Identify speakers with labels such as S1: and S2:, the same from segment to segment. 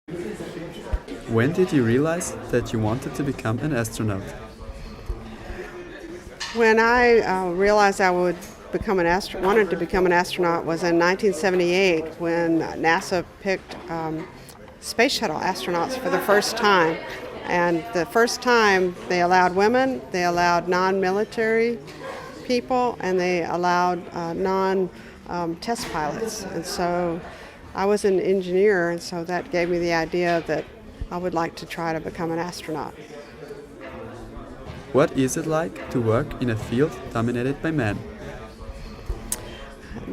S1: When did you realize that you wanted to become an astronaut?
S2: When I realized I would wanted to become an astronaut was in 1978 when NASA picked space shuttle astronauts for the first time. And the first time they allowed women, they allowed non-military people, and they allowed non-test pilots. And so I was an engineer, and so that gave me the idea that I would like to try to become an astronaut.
S1: What is it like to work in a field dominated by men?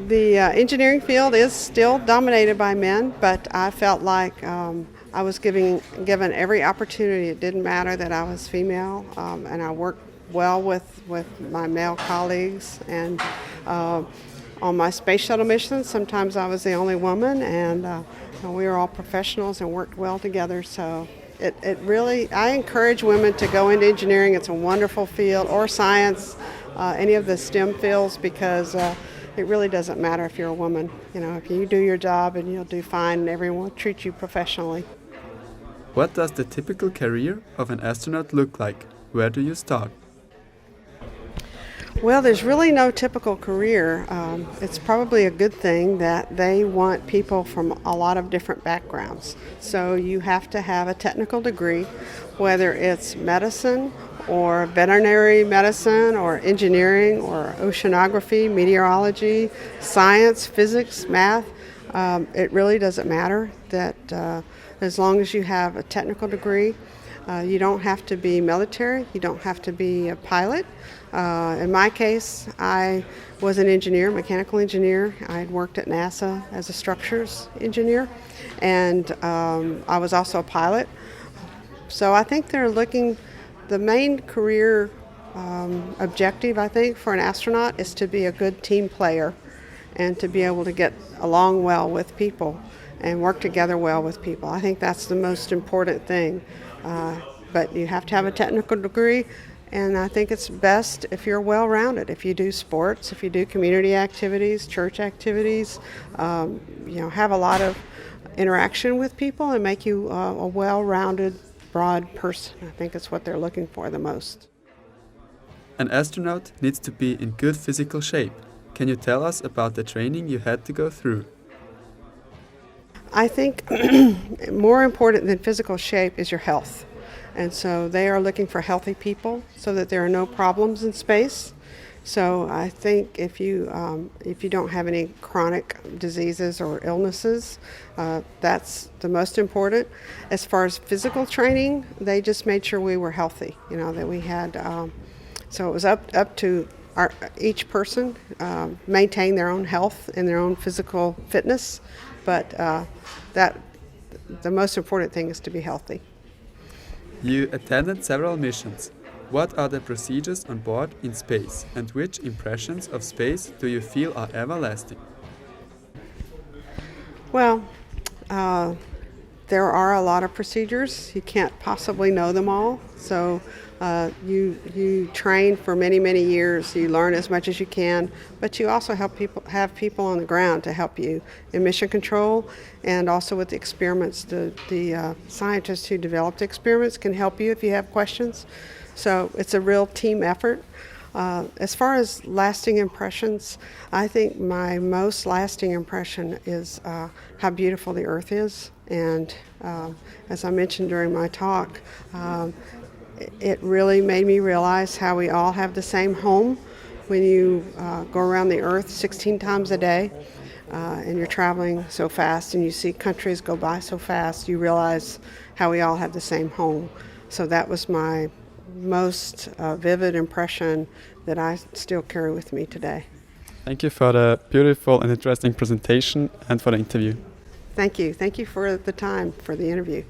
S2: The engineering field is still dominated by men, but I felt like I was given every opportunity. It didn't matter that I was female, and I worked well with my male colleagues. And on my space shuttle missions, sometimes I was the only woman, and we were all professionals and worked well together. So it really, I encourage women to go into engineering. It's a wonderful field, or science, any of the STEM fields, because it really doesn't matter if you're a woman. If you do your job, and you'll do fine, and everyone will treat you professionally.
S1: What does the typical career of an astronaut look like? Where do you start?
S2: Well, there's really no typical career. It's probably a good thing that they want people from a lot of different backgrounds. So you have to have a technical degree, whether it's medicine or veterinary medicine or engineering or oceanography, meteorology, science, physics, math. It really doesn't matter that as long as you have a technical degree. You don't have to be military. You don't have to be a pilot. In my case, I was an engineer, mechanical engineer. I had worked at NASA as a structures engineer, and I was also a pilot. So I think they're looking, the main career objective, I think, for an astronaut is to be a good team player and to be able to get along well with people and work together well with people. I think that's the most important thing. But you have to have a technical degree, and I think it's best if you're well-rounded. If you do sports, if you do community activities, church activities, have a lot of interaction with people and make you a well-rounded, broad person. I think it's what they're looking for the most.
S1: An astronaut needs to be in good physical shape. Can you tell us about the training you had to go through?
S2: I think more important than physical shape is your health. And so they are looking for healthy people so that there are no problems in space. So I think if you don't have any chronic diseases or illnesses, that's the most important. As far as physical training, they just made sure we were healthy, that we had, so it was up to each person maintain their own health and their own physical fitness, but that the most important thing is to be healthy.
S1: You attended several missions. What are the procedures on board in space, and which impressions of space do you feel are everlasting?
S2: Well, there are a lot of procedures. You can't possibly know them all. So you train for many, many years. You learn as much as you can, but you also have people on the ground to help you in mission control, and also with the experiments. The scientists who developed the experiments can help you if you have questions. So it's a real team effort. As far as lasting impressions, I think my most lasting impression is how beautiful the Earth is. And as I mentioned during my talk, it really made me realize how we all have the same home. When you go around the Earth 16 times a day and you're traveling so fast and you see countries go by so fast, you realize how we all have the same home. So that was my most vivid impression that I still carry with me today.
S1: Thank you for the beautiful and interesting presentation and for the interview.
S2: Thank you. Thank you for the time for the interview.